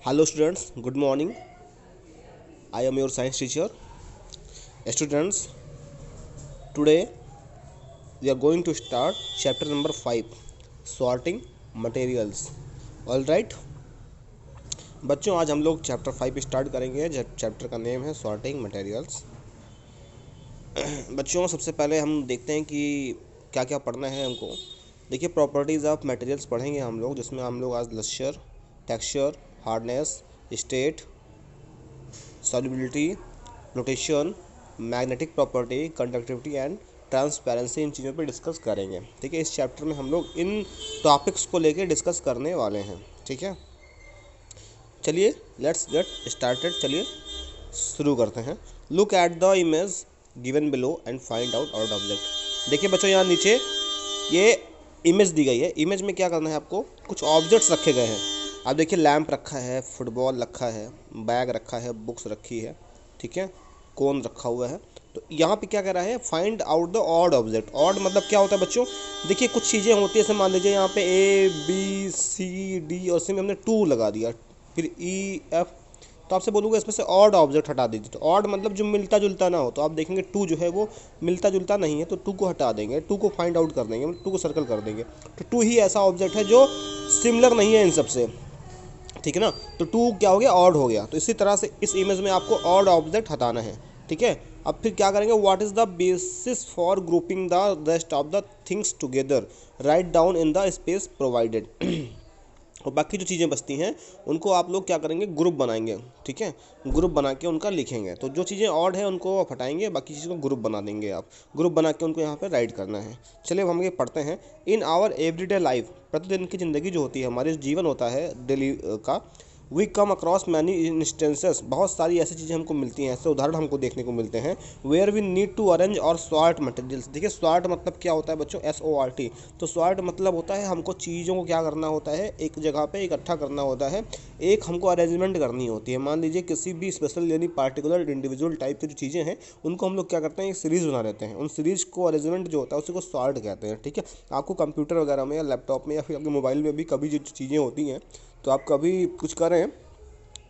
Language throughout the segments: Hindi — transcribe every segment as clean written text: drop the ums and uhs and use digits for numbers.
Hello students, good morning. I am your science teacher. Students, today we are going to start chapter number 5, sorting materials. All right. बच्चों, आज हम लोग चैप्टर 5 स्टार्ट करेंगे। चैप्टर का नेम है सॉर्टिंग मटेरियल्स। बच्चों, सबसे पहले हम देखते हैं कि क्या क्या पढ़ना है हमको। देखिए, प्रॉपर्टीज़ ऑफ मटेरियल्स पढ़ेंगे हम लोग, जिसमें हम लोग आज lustre, texture, hardness, state, solubility, rotation, magnetic property, conductivity and transparency, इन चीज़ों पे डिस्कस करेंगे। ठीक है, इस चैप्टर में हम लोग इन टॉपिक्स को लेके डिस्कस करने वाले हैं। ठीक है, चलिए लेट्स गेट स्टार्टेड। चलिए शुरू करते हैं। Look at the image given below and find out object. देखिए बच्चों, यहाँ नीचे ये इमेज दी गई है। इमेज में क्या करना है आपको, कुछ ऑब्जेक्ट्स रखे गए हैं। आप देखिए, लैंप रखा है, फुटबॉल रखा है, बैग रखा है, बुक्स रखी है, ठीक है, कोन रखा हुआ है। तो यहाँ पे क्या कह रहा है, find out the odd object. Odd मतलब क्या होता है बच्चों, देखिए कुछ चीज़ें होती है, जैसे मान लीजिए यहाँ पे ए बी सी डी और सी में हमने 2 लगा दिया, फिर ई एफ, तो आपसे बोलूँगा इसमें से ऑड ऑब्जेक्ट हटा दीजिए। तो ऑड मतलब जो मिलता जुलता ना हो। तो आप देखेंगे 2 जो है वो मिलता जुलता नहीं है, तो 2 को हटा देंगे, 2 को फाइंड आउट कर देंगे, 2 को सर्कल कर देंगे। तो 2 ही ऐसा ऑब्जेक्ट है जो सिमिलर नहीं है इन सबसे, ठीक है ना। तो 2 क्या हो गया, ऑड हो गया। तो इसी तरह से इस इमेज में आपको ऑड ऑब्जेक्ट हटाना है। ठीक है, अब फिर क्या करेंगे, what is the basis for grouping the rest of the things together, write down in the space provided. और बाकी जो चीज़ें बचती हैं उनको आप लोग क्या करेंगे, ग्रुप बनाएंगे। ठीक है, ग्रुप बना के उनका लिखेंगे। तो जो चीज़ें ऑड है उनको आप हटाएंगे, बाकी चीज़ों को ग्रुप बना देंगे। आप ग्रुप बना के उनको यहाँ पे राइट करना है। चलिए अब हम ये पढ़ते हैं। इन आवर एवरीडे लाइफ, प्रतिदिन की ज़िंदगी जो होती है, हमारे जीवन होता है डेली का, we come across many instances, बहुत सारी ऐसी चीज़ें हमको मिलती हैं, ऐसे उदाहरण हमको देखने को मिलते हैं, where we need to arrange और सॉर्ट मटेरियल्स। देखिए सॉर्ट मतलब क्या होता है बच्चों, SORT। तो सॉर्ट मतलब होता है हमको चीज़ों को क्या करना होता है, एक जगह पे इकट्ठा करना होता है, एक हमको अरेंजमेंट करनी होती है। मान लीजिए किसी भी स्पेशल यानी पार्टिकुलर इंडिविजुअल टाइप की जो चीज़ें हैं उनको हम लोग क्या करते हैं, एक सीरीज़ बना देते हैं। उन सीरीज़ को अरेंजमेंट जो होता है उसी को सॉर्ट कहते हैं। ठीक है, आपको कंप्यूटर वगैरह में या लैपटॉप में या फिर आपके मोबाइल में भी कभी जो चीज़ें होती हैं, तो आप कभी कुछ करें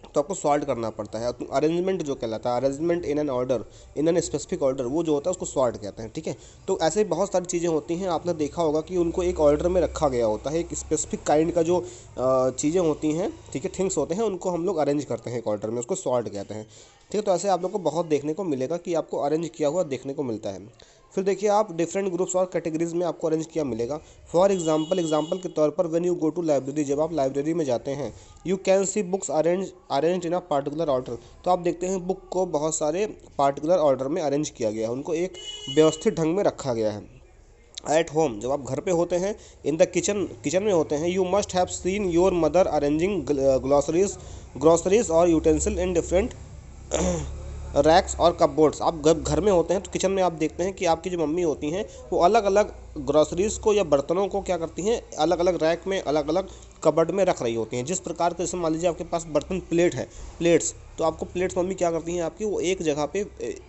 तो आपको सॉर्ट करना पड़ता है। अरेंजमेंट जो कहलाता है, arrangement in an order, in an specific order, वो जो होता है उसको सॉर्ट कहते हैं। ठीक है, तो ऐसे बहुत सारी चीज़ें होती हैं, आपने देखा होगा कि उनको एक ऑर्डर में रखा गया होता है। एक स्पेसिफिक काइंड का जो चीज़ें होती हैं, ठीक है, थिंग्स होते हैं, उनको हम लोग अरेंज करते हैं एक ऑर्डर में, उसको सॉर्ट कहते हैं। ठीक है, तो ऐसे आप लोग को बहुत देखने को मिलेगा कि आपको अरेंज किया हुआ देखने को मिलता है। फिर देखिए आप डिफरेंट ग्रुप्स और कैटेगरीज में आपको अरेंज किया मिलेगा। फॉर एग्जाम्पल के तौर पर when you go to library, जब आप लाइब्रेरी में जाते हैं, you can see books arrange in a particular order. तो आप देखते हैं बुक को बहुत सारे पार्टिकुलर ऑर्डर में अरेंज किया गया है, उनको एक व्यवस्थित ढंग में रखा गया है। एट होम, जब आप घर पे होते हैं, इन द किचन में होते हैं, you must have seen your mother arranging groceries और यूटेंसिल इन डिफरेंट रैक्स और कपबोर्ड्स। आप घर में होते हैं तो किचन में आप देखते हैं कि आपकी जो मम्मी होती हैं वो अलग अलग ग्रॉसरीज़ को या बर्तनों को क्या करती हैं, अलग अलग रैक में, अलग अलग कबर्ड में रख रही होती हैं। जिस प्रकार के, जैसे मान लीजिए आपके पास बर्तन प्लेट है, प्लेट्स, तो आपको प्लेट्स मम्मी क्या करती हैं आपकी, वो एक जगह पे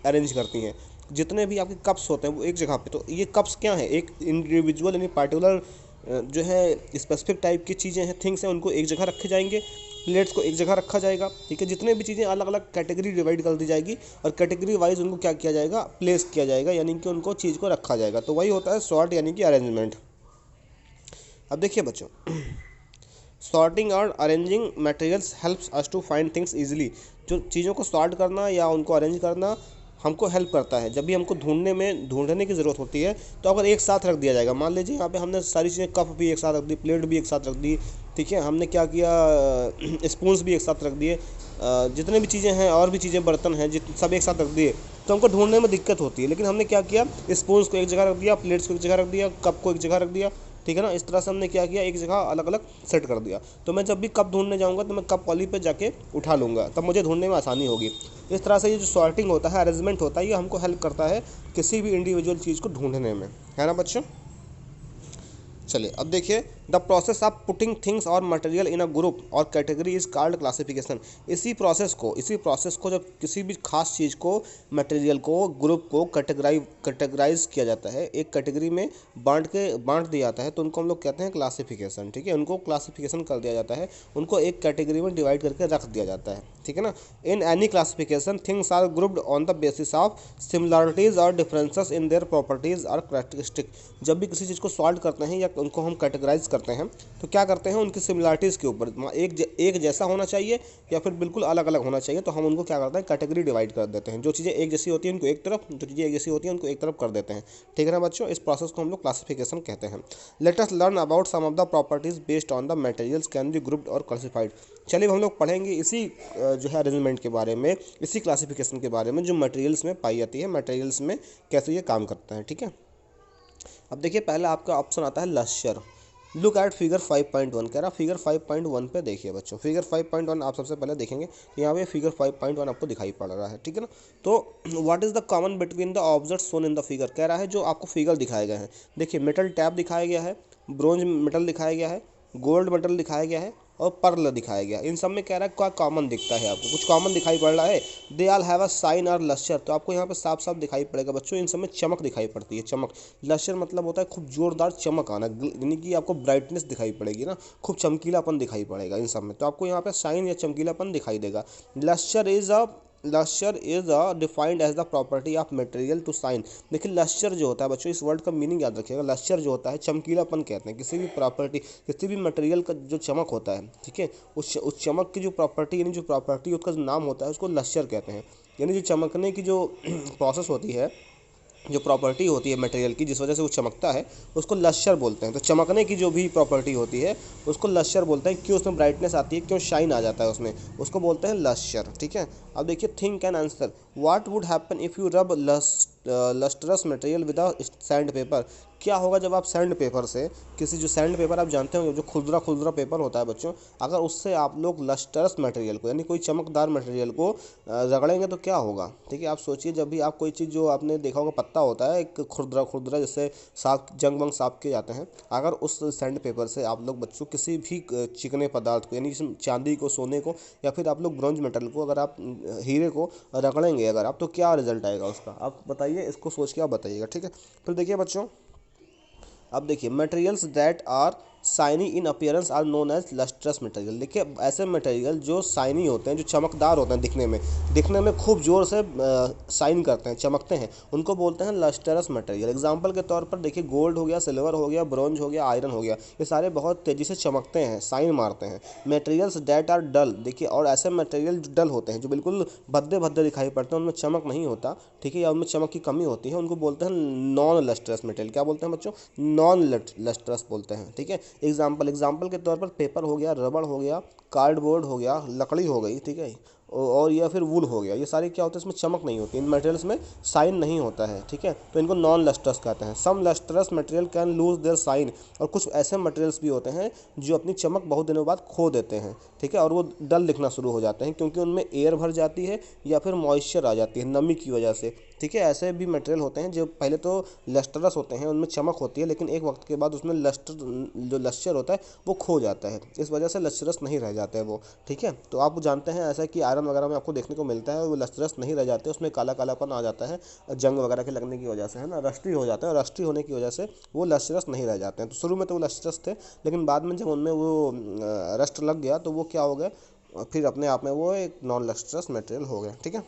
अरेंज करती हैं। जितने भी आपके कप्स होते हैं वो एक जगह पे। तो ये कप्स क्या है, एक इंडिविजुअल यानी पार्टिकुलर जो है स्पेसिफिक टाइप की चीज़ें हैं, थिंग्स हैं, उनको एक जगह रखे जाएंगे। प्लेट्स को एक जगह रखा जाएगा। ठीक है, जितने भी चीज़ें अलग अलग कैटेगरी डिवाइड कर दी जाएगी और कैटेगरी वाइज उनको क्या किया जाएगा, प्लेस किया जाएगा, यानी कि उनको चीज़ को रखा जाएगा। तो वही होता है सॉर्ट यानी कि अरेंजमेंट। अब देखिए बच्चों, सॉर्टिंग और arranging materials helps us to find things easily. जो चीज़ों को सॉर्ट करना या उनको अरेंज करना हमको हेल्प करता है। जब भी हमको ढूंढने की ज़रूरत होती है, तो अगर एक साथ रख दिया जाएगा, मान लीजिए यहाँ पे हमने सारी चीज़ें, कप भी एक साथ रख दी, प्लेट भी एक साथ रख दी, ठीक है, हमने क्या किया, स्पून्स भी एक साथ रख दिए, जितने भी चीज़ें हैं और भी चीज़ें बर्तन हैं सब एक साथ रख दिए, तो हमको ढूंढने में दिक्कत होती है। लेकिन हमने क्या किया, स्पून्स को एक जगह रख दिया, प्लेट्स को एक जगह रख दिया, कप को एक जगह रख दिया, ठीक है ना। इस तरह से हमने क्या किया, एक जगह अलग अलग सेट कर दिया। तो मैं जब भी कप ढूंढने जाऊंगा तो मैं कप वाली पे जाके उठा लूँगा, तब मुझे ढूंढने में आसानी होगी। इस तरह से ये जो सॉर्टिंग होता है, अरेंजमेंट होता है, ये हमको हेल्प करता है किसी भी इंडिविजुअल चीज़ को ढूंढने में, है ना बच्चों। चलिए अब देखिए, the process of putting things और मटेरियल इन अ ग्रुप और कैटेगरी इज कॉल्ड क्लासिफिकेशन। इसी प्रोसेस को जब किसी भी खास चीज़ को, मटेरियल को, ग्रुप को कैटेगराइज किया जाता है, एक कैटेगरी में बांट दिया जाता है, तो उनको हम लोग कहते हैं क्लासिफिकेशन। ठीक है, उनको क्लासिफिकेशन कर दिया जाता है, उनको एक कैटेगरी में डिवाइड करके रख दिया जाता है। ठीक है ना। In any classification things are grouped on the basis of similarities और डिफरेंसेस इन देयर प्रॉपर्टीज और कैरेक्टरिस्टिक। जब भी किसी चीज़ को सॉल्व करते हैं या उनको हम कैटेगराइज करते हैं तो क्या करते हैं, उनकी सिमिलरिटीज़ के ऊपर, एक जैसा होना चाहिए या फिर बिल्कुल अलग अलग होना चाहिए, तो हम उनको क्या करते हैं, कैटेगरी डिवाइड कर देते हैं। जो चीज़ें एक जैसी होती हैं उनको एक तरफ, जो चीज़ें एक जैसी होती हैं उनको एक तरफ कर देते हैं। ठीक है ना बच्चों, इस प्रोसेस को हम लोग क्लासिफिकेशन कहते हैं। Let us learn about some of the properties based on the materials can be grouped और क्लासिफाइड। चलिए हम लोग पढ़ेंगे इसी जो है अरेंजमेंट के बारे में, इसी क्लासिफिकेशन के बारे में जो मटेरियल्स में पाई जाती है, मटेरियल्स में कैसे ये काम करता है। ठीक है, अब देखिए पहला आपका ऑप्शन आता है लश्यर। लुक एट फिगर 5.1, कह रहा फिगर 5.1 पे देखिए बच्चों। फिगर 5.1 आप सबसे पहले देखेंगे तो यहाँ पे फिगर 5.1 आपको दिखाई पड़ रहा है। ठीक है ना। तो what is the common between the objects shown in the figure, कह रहा है जो आपको फिगर दिखाए गए हैं, देखिए मेटल टैप दिखाया गया है, ब्रोंज मेटल दिखाया गया है, गोल्ड मेटल दिखाया गया है और पर्ल दिखाया गया। इन सब में कह रहा है क्या कॉमन दिखता है, आपको कुछ कॉमन दिखाई पड़ रहा है। दे आल हैव अ साइन और लश्यर, तो आपको यहाँ पे साफ साफ दिखाई पड़ेगा बच्चों, इन सब में चमक दिखाई पड़ती है, चमक। लश्यर मतलब होता है खूब जोरदार चमक आना, यानी कि आपको ब्राइटनेस दिखाई पड़ेगी ना, खूब चमकीलापन दिखाई पड़ेगा इन सब में, तो आपको यहाँ पे साइन या चमकीलापन दिखाई देगा। Lustre is defined as the property of material to shine. देखिए लश्यर जो होता है बच्चों, इस वर्ड का मीनिंग याद रखिएगा। लश्यर जो होता है चमकीलापन कहते हैं, किसी भी प्रॉपर्टी, किसी भी मटेरियल का जो चमक होता है, ठीक है, उस चमक की जो प्रॉपर्टी, यानी जो प्रॉपर्टी उसका जो नाम होता है उसको लश्यर कहते हैं। यानी जो चमकने की जो प्रोसेस होती है, जो प्रॉपर्टी होती है मटेरियल की, जिस वजह से वो चमकता है, उसको लश्यर बोलते हैं। तो चमकने की जो भी प्रॉपर्टी होती है उसको लश्यर बोलते हैं। क्यों उसमें ब्राइटनेस आती है, क्यों शाइन आ जाता है उसमें, उसको बोलते हैं लश्यर। ठीक है, अब देखिए think and answer. What would happen if you rub lustrous material with sand paper. क्या होगा जब आप सैंड पेपर से, किसी, जो सैंड पेपर आप जानते होंगे, जो खुरदरा खुरदरा पेपर होता है बच्चों, अगर उससे आप लोग लस्टरस मटेरियल को, यानी कोई चमकदार मटेरियल को रगड़ेंगे तो क्या होगा। ठीक है, आप सोचिए, जब भी आप कोई चीज़, जो आपने देखा होगा पत्ता होता है एक खुरदरा खुरदरा, जैसे साफ जंग वंग साफ किए जाते हैं, अगर उस सैंड पेपर से आप लोग बच्चों किसी भी चिकने पदार्थ को, यानी चांदी को, सोने को, या फिर आप लोग ब्रॉन्ज मेटल को, अगर आप हीरे को रगड़ेंगे अगर आप, तो क्या रिजल्ट आएगा उसका, आप बताइए, इसको सोच के आप बताइएगा। ठीक है, फिर देखिए बच्चों, अब देखिए materials that are shiny in appearance are known as lustrous material. देखिए ऐसे मटेरियल जो शाइनी होते हैं, जो चमकदार होते हैं, दिखने में खूब जोर से शाइन करते हैं, चमकते हैं, उनको बोलते हैं लस्ट्रस मटेरियल। एग्जांपल के तौर पर देखिए गोल्ड हो गया, सिल्वर हो गया, ब्रॉन्ज हो गया, आयरन हो गया, ये सारे बहुत तेज़ी से चमकते हैं, शाइन मारते हैं। मटेरियल्स दैट आर डल, देखिए, और ऐसे मटेरियल जो डल होते हैं, जो बिल्कुल भद्दे भद्दे दिखाई पड़ते हैं, उनमें चमक नहीं होता, ठीक है, या उनमें चमक की कमी होती है, उनको बोलते हैं नॉन लस्ट्रस मटेरियल। क्या बोलते हैं बच्चों, नॉन लस्ट्रस बोलते हैं। ठीक है, एग्जाम्पल के तौर पर पेपर हो गया, रबड़ हो गया, कार्डबोर्ड हो गया, लकड़ी हो गई, ठीक है, और या फिर वुल हो गया, ये सारे क्या होते हैं, इसमें चमक नहीं होती, इन मटेरियल्स में साइन नहीं होता है। ठीक है, तो इनको नॉन लस्ट्रस कहते हैं। Some lustrous material can lose their shine, और कुछ ऐसे मटेरियल्स भी होते हैं जो अपनी चमक बहुत दिनों बाद खो देते हैं। ठीक है, और वो डल दिखना शुरू हो जाते हैं, क्योंकि उनमें एयर भर जाती है या फिर मॉइस्चर आ जाती है नमी की वजह से। ठीक है, ऐसे भी मटेरियल होते हैं जो पहले तो लस्टरस होते हैं, उनमें चमक होती है, लेकिन एक वक्त के बाद उसमें जो लस्टर होता है वो खो जाता है, इस वजह से लस्टरस नहीं रह जाते हैं वो। ठीक है, तो आप जानते हैं ऐसा कि आयरन वगैरह में आपको देखने को मिलता है, वो लस्टरस नहीं रह जाते, उसमें काला कालापन आ जाता है, जंग वगैरह के लगने की वजह से, है ना, रस्टी हो जाता है, और रस्टी होने की वजह से वो लस्टरस नहीं रह जाते हैं। तो शुरू में तो वो लस्टरस थे, लेकिन बाद में जब उनमें वो रस्ट लग गया तो वो क्या हो गया, फिर अपने आप में वो एक नॉन लस्टरस मटेरियल हो गया। ठीक है,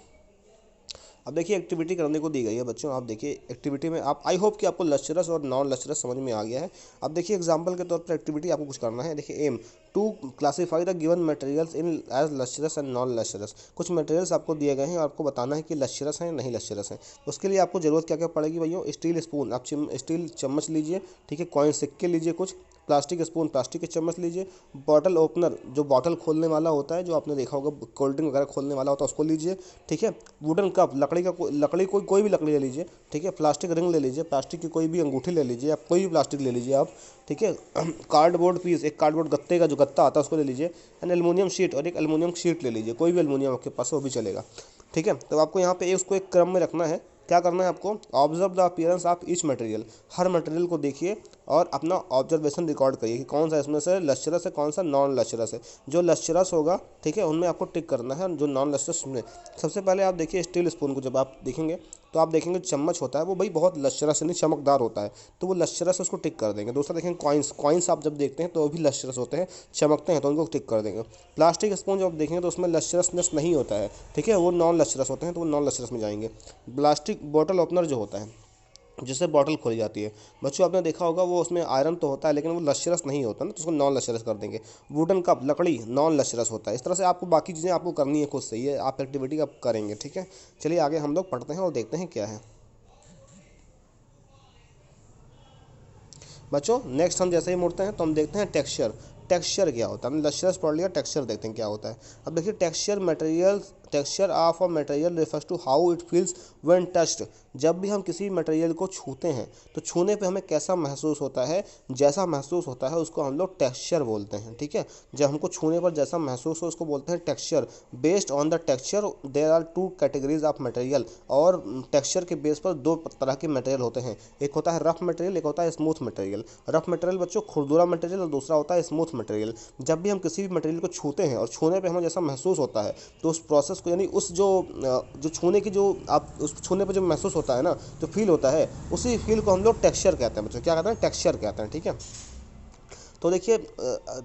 अब देखिए एक्टिविटी करने को दी गई है बच्चों। आप देखिए एक्टिविटी में आप, आई होप कि आपको लस्टरस और नॉन लस्टरस समझ में आ गया है। अब देखिए एग्जांपल के तौर पर एक्टिविटी आपको कुछ करना है। देखिए aim to classify the given materials in as lustrous and non lustrous. कुछ मटेरियल्स आपको दिए गए हैं और आपको बताना है कि लस्टरस हैं या नहीं लस्टरस हैं। उसके लिए आपको जरूरत क्या क्या पड़ेगी भैया, स्टील स्पून, आप स्टील चम्मच लीजिए, ठीक है, कॉइन सिक्के लीजिए, कुछ प्लास्टिक स्पून, प्लास्टिक के चम्मच लीजिए, बॉटल ओपनर, जो बॉटल खोलने वाला होता है, जो आपने देखा होगा कोल्ड ड्रिंक वगैरह खोलने वाला होता है, उसको लीजिए, ठीक है, वुडन कप, लकड़ी कोई भी लकड़ी ले लीजिए, ठीक है, प्लास्टिक रिंग ले लीजिए, प्लास्टिक की कोई भी अंगूठी ले लीजिए, आप कोई भी प्लास्टिक ले लीजिए आप, ठीक है, कार्डबोर्ड पीस, एक कार्डबोर्ड गत्ते का जो गत्ता आता है उसको ले लीजिए, एंड एलुमिनियम शीट, और एक एलुमिनियम शीट ले लीजिए, कोई भी एलुमिनियम आपके पास वो भी चलेगा। ठीक है, तो आपको यहाँ पे उसको एक क्रम में रखना है। क्या करना है आपको, observe the appearance of each material, her material को देखिए और अपना ऑब्जर्वेशन रिकॉर्ड करिए कि कौन सा इसमें से लश्चरस है, कौन सा नॉन लश्चरस है। जो लश्चरस होगा, ठीक है, उनमें आपको टिक करना है, जो नॉन लश्चरस में। सबसे पहले आप देखिए स्टील स्पून को, जब आप देखेंगे तो आप देखेंगे चम्मच होता है वो भाई बहुत लश्चरस यानी चमकदार होता है, तो वो लश्चरस उसको टिक कर देंगे। दूसरा देखेंगे कॉइन्स आप जब देखते हैं तो वो भी लश्चरस होते हैं, चमकते हैं, तो उनको टिक कर देंगे। प्लास्टिक स्पून जब आप देखेंगे तो उसमें लश्चरसनेस नहीं होता है, ठीक है, वो नॉन लश्चरस होते हैं, तो वो नॉन लश्चरस में जाएंगे। प्लास्टिक बॉटल ओपनर जो होता है, जिससे बॉटल खोली जाती है, बच्चों आपने देखा होगा वो उसमें आयरन तो होता है लेकिन वो लश्चरस नहीं होता ना, तो उसको नॉन लश्चरस कर देंगे। वुडन कप, लकड़ी, नॉन लश्चरस होता है। इस तरह से आपको बाकी चीज़ें आपको करनी है खुद से, ये आप एक्टिविटी आप करेंगे, ठीक है। चलिए आगे हम लोग पढ़ते हैं और देखते हैं क्या है बच्चों। नेक्स्ट हम जैसे ही मुड़ते हैं तो हम देखते हैं टेक्सचर। टेक्सचर क्या होता है, हमने लश्चरस पढ़ लिया, टेक्सचर देखते हैं क्या होता है। अब देखिए texture of a material refers to how it feels when touched. जब भी हम किसी मटेरियल को छूते हैं तो छूने पे हमें कैसा महसूस होता है, जैसा महसूस होता है उसको हम लोग टेक्सचर बोलते हैं, ठीक है। जब हमको छूने पर जैसा महसूस हो उसको बोलते हैं texture. Based on the texture there are two categories of material. और टेक्सचर के बेस पर दो तरह के मटेरियल होते हैं, एक होता है रफ मटेरियल, एक होता है स्मूथ मटेरियल। रफ मटेरियल बच्चों खुरदुरा मटेरियल, और दूसरा होता है स्मूथ मटेरियल। जब भी हम किसी भी मटेरियल को छूते हैं और छूने पे हमें जैसा महसूस होता है तो उस प्रोसेस को, यानी उस जो छूने की, जो आप उस छूने पे जो महसूस होता है ना, जो फील होता है, उसी फील को हम लोग टेक्सचर कहते हैं बच्चों। क्या कहते हैं, टेक्सचर कहते हैं, ठीक है। तो देखिए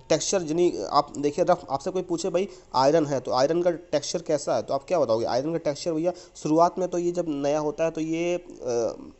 टेक्सचर यानी आप देखिए रफ, आपसे कोई पूछे भाई आयरन है तो आयरन का टेक्सचर कैसा है, तो आप क्या बताओगे, आयरन का टेक्सचर भैया शुरुआत में तो ये जब नया होता है तो ये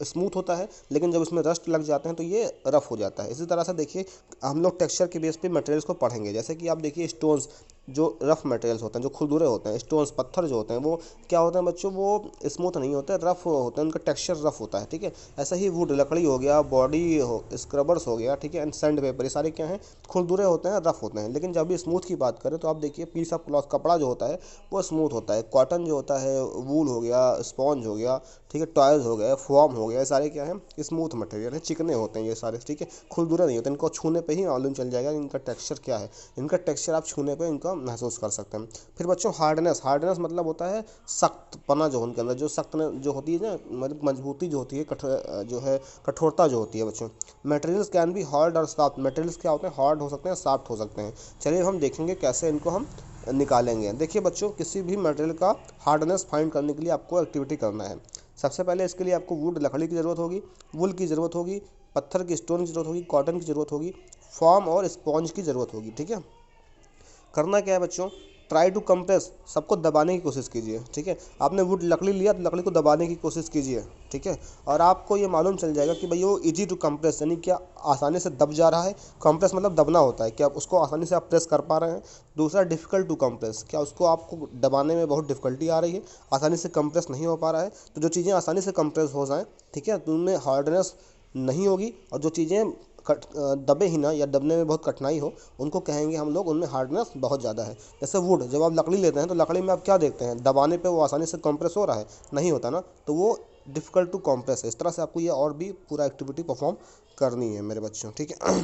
स्मूथ होता है, लेकिन जब इसमें रस्ट लग जाते हैं तो ये रफ हो जाता है। इसी तरह से देखिए हम लोग टेक्सचर के बेस पे मटेरियल्स को पढ़ेंगे। जैसे कि आप देखिए स्टोन्स, जो रफ मटेरियल्स होते हैं, जो खुरदुरे होते हैं, स्टोन्स पत्थर जो होते हैं, वो क्या होते हैं बच्चों, वो स्मूथ नहीं होते, रफ होते हैं, उनका टेक्सचर रफ होता है, ठीक है। ऐसा ही वुड, लकड़ी हो गया, बॉडी हो, स्क्रबर्स हो गया, ठीक है, एंड सैंड पेपर, ये सारे क्या हैं, खुरदुरे होते हैं, रफ होते हैं। लेकिन जब भी स्मूथ की बात करें तो आप देखिए पीस ऑफ क्लॉथ, कपड़ा जो होता है वो स्मूथ होता है। कॉटन जो होता है, वूल हो गया, स्पॉन्ज हो गया, ठीक है, टॉयज हो गया, फॉर्म हो गया, ये सारे क्या हैं, स्मूथ मटेरियल है, चिकने होते हैं ये सारे, ठीक है, खुरदुरे नहीं होते। इनको छूने पे ही मालूम चल जाएगा इनका टेक्सचर क्या है। इनका टेक्सचर आप छूने पे इनका महसूस कर सकते हैं। फिर बच्चों हार्डनेस, हार्डनेस मतलब होता है सख्त पना, जो उनके अंदर जो सख्त जो होती है ना, मतलब मजबूती जो होती है, जो है कठोरता जो होती है बच्चों। मटेरियल्स कैन बी हार्ड और सॉफ्ट। मटेरियल्स क्या होते हैं, हार्ड हो सकते हैं, सॉफ्ट हो सकते हैं। चलिए हम देखेंगे कैसे इनको हम निकालेंगे। देखिए बच्चों, किसी भी मटेरियल का हार्डनेस फाइंड करने के लिए आपको एक्टिविटी करना है। सबसे पहले इसके लिए आपको वुड, लकड़ी की ज़रूरत होगी, वुल की ज़रूरत होगी, पत्थर की, स्टोन की ज़रूरत होगी, कॉटन की ज़रूरत होगी, फॉर्म और स्पॉन्ज की ज़रूरत होगी, ठीक है। करना क्या है बच्चों, ट्राई टू कंप्रेस, सबको दबाने की कोशिश कीजिए, ठीक है। आपने वुड लकड़ी लिया तो लकड़ी को दबाने की कोशिश कीजिए, ठीक है। और आपको ये मालूम चल जाएगा कि भाई वो इजी टू कंप्रेस, यानी क्या आसानी से दब जा रहा है। कंप्रेस मतलब दबना होता है, क्या उसको आसानी से आप प्रेस कर पा रहे हैं। दूसरा डिफ़िकल्ट टू कंप्रेस, क्या उसको आपको दबाने में बहुत डिफ़िकल्टी आ रही है, आसानी से कंप्रेस नहीं हो पा रहा है। तो जो चीज़ें आसानी से कंप्रेस हो जाएँ, ठीक है, तो उनमें हार्डनेस नहीं होगी। और जो चीज़ें दबे ही ना, या दबने में बहुत कठिनाई हो, उनको कहेंगे हम लोग उनमें हार्डनेस बहुत ज़्यादा है। जैसे वुड, जब आप लकड़ी लेते हैं तो लकड़ी में आप क्या देखते हैं, दबाने पे वो आसानी से कंप्रेस हो रहा है, नहीं होता ना, तो वो डिफ़िकल्ट टू कंप्रेस है। इस तरह से आपको ये और भी पूरा एक्टिविटी परफॉर्म करनी है मेरे बच्चों, ठीक है।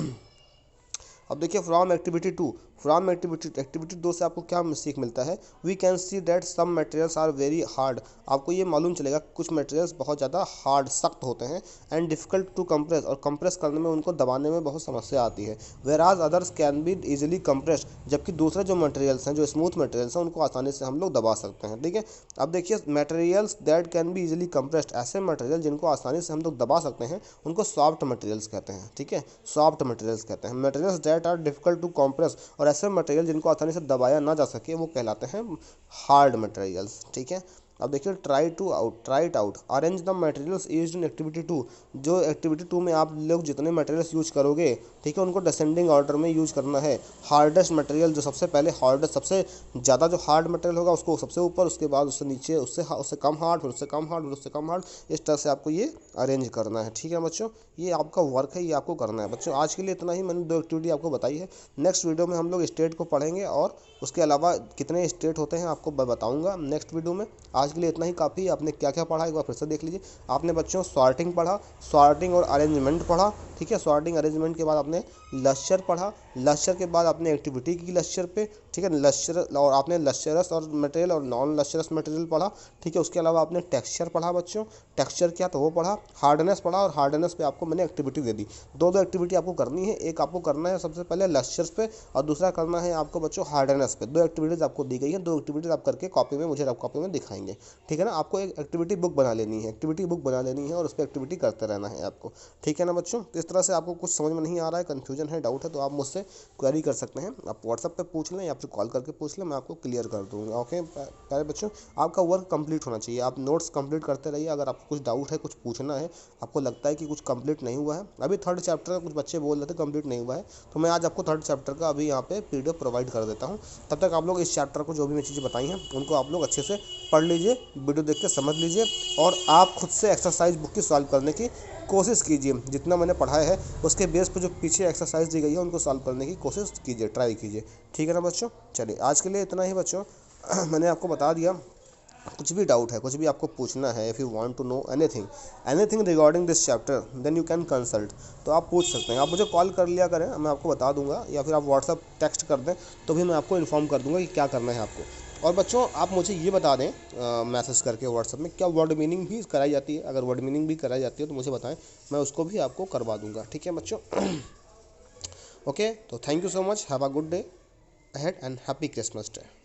अब देखिए from activity two, from activity 2 से आपको क्या सीख मिलता है, we can see that some materials are very hard. आपको ये मालूम चलेगा कुछ मटेरियल्स बहुत ज़्यादा हार्ड, सख्त होते हैं, एंड डिफ़िकल्ट टू कंप्रेस, और कंप्रेस करने में, उनको दबाने में बहुत समस्या आती है। वेयर आज others can be easily compressed, जबकि दूसरे जो मटेरियल्स हैं, जो स्मूथ मटेरियल्स हैं, उनको आसानी से हम लोग दबा सकते हैं, ठीक है। अब देखिए materials that can be easily compressed, ऐसे मटेरियल जिनको आसानी से हम लोग दबा सकते हैं उनको सॉफ्ट मटेरियल्स कहते हैं, ठीक है, सॉफ्ट मटेरियल्स कहते हैं। Materials that are difficult to compress, और ऐसे मटेरियल जिनको आसानी से दबाया ना जा सके वो कहलाते हैं हार्ड मटेरियल्स, ठीक है। अब देखिए try it out, arrange the materials used in activity 2। जो एक्टिविटी 2 में आप लोग जितने मटेरियल्स यूज करोगे, ठीक है, उनको डिसेंडिंग ऑर्डर में यूज करना है। हार्डेस्ट मटेरियल जो सबसे पहले हार्डेस्ट, सबसे ज़्यादा जो हार्ड मटेरियल होगा उसको सबसे ऊपर, उसके बाद उससे नीचे, उससे कम हार्ड, फिर उससे कम हार्ड, फिर उससे कम हार्ड। इस तरह से आपको ये अरेंज करना है, ठीक है बच्चों। ये आपका वर्क है, ये आपको करना है बच्चों। आज के लिए इतना ही, मैंने 2 एक्टिविटी आपको बताई है। नेक्स्ट वीडियो में हम लोग स्टेट को पढ़ेंगे और उसके अलावा कितने स्टेट होते हैं आपको बताऊंगा नेक्स्ट वीडियो में। आज के लिए इतना ही काफ़ी है। आपने क्या क्या पढ़ा एक बार फिर से देख लीजिए। आपने बच्चों सॉर्टिंग पढ़ा, सॉर्टिंग और अरेंजमेंट पढ़ा, ठीक है। सॉर्टिंग अरेंजमेंट के बाद आपने लश्चर पढ़ा, लश्चर के बाद आपने एक्टिविटी की लश्चर पे, ठीक है। लश्चर और आपने लश्चरस और मटेरियल और नॉन लश्चरस मटेरियल पढ़ा, ठीक है। उसके अलावा आपने टेक्सचर पढ़ा बच्चों, टेक्सचर क्या तो वो पढ़ा, हार्डनेस पढ़ा और हार्डनेस पे आपको मैंने एक्टिविटी दे दी। दो एक्टिविटी आपको करनी है, एक आपको करना है सबसे पहले लश्चर्स पे और दूसरा करना है आपको बच्चों हार्डनेस पे। दो एक्टिविटीज़ आपको दी गई है, दो एक्टिविटीज़ आप करके कॉपी में मुझे कॉपी में दिखाएंगे, ठीक है ना। आपको एक एक्टिविटी बुक बना लेनी है, एक्टिविटी बुक बना लेनी है और उस पर एक्टिविटी करते रहना है आपको, ठीक है ना बच्चों। तो इस तरह से आपको कुछ समझ में नहीं आ रहा है, कन्फ्यूजन है, डाउट है, तो आप मुझसे क्वेरी कर सकते हैं। आप व्हाट्सएप पे पूछ लें या फिर कॉल करके पूछ लें, मैं आपको क्लियर कर दूँगा। ओके प्यारे बच्चों, आपका वर्क कंप्लीट होना चाहिए, आप नोट्स कंप्लीट करते रहिए। अगर आपको कुछ डाउट है, कुछ पूछना है, आपको लगता है कि कुछ कंप्लीट नहीं हुआ है, अभी थर्ड चैप्टर का कुछ बच्चे बोल रहे थे कंप्लीट नहीं हुआ है, तो मैं आज आपको थर्ड चैप्टर का अभी यहाँ पे पीडीएफ प्रोवाइड कर देता हूँ। तब तक आप लोग इस चैप्टर को जो भी मैं चीज़ें बताई हैं उनको आप लोग अच्छे से पढ़ लीजिए, वीडियो देख के समझ लीजिए और आप खुद से एक्सरसाइज बुक की सॉल्व करने की कोशिश कीजिए। जितना मैंने पढ़ाया है उसके बेस पर जो पीछे एक्सरसाइज दी गई है उनको सॉल्व करने की कोशिश कीजिए, ट्राई कीजिए, ठीक है ना बच्चों। चलिए आज के लिए इतना ही बच्चों। मैंने आपको बता दिया, कुछ भी डाउट है, कुछ भी आपको पूछना है, if you want to know anything regarding this chapter then you can consult, तो आप पूछ सकते हैं। आप मुझे कॉल कर लिया करें, मैं आपको बता दूंगा, या फिर आप व्हाट्सअप टेक्स्ट कर दें तो भी मैं आपको इन्फॉर्म कर दूंगा कि क्या करना है आपको। और बच्चों आप मुझे ये बता दें मैसेज करके व्हाट्सअप में, क्या वर्ड मीनिंग भी कराई जाती है? अगर वर्ड मीनिंग भी कराई जाती है तो मुझे बताएं, मैं उसको भी आपको करवा दूंगा, ठीक है बच्चों। ओके, तो thank you so much, have a good day ahead and happy Christmas day.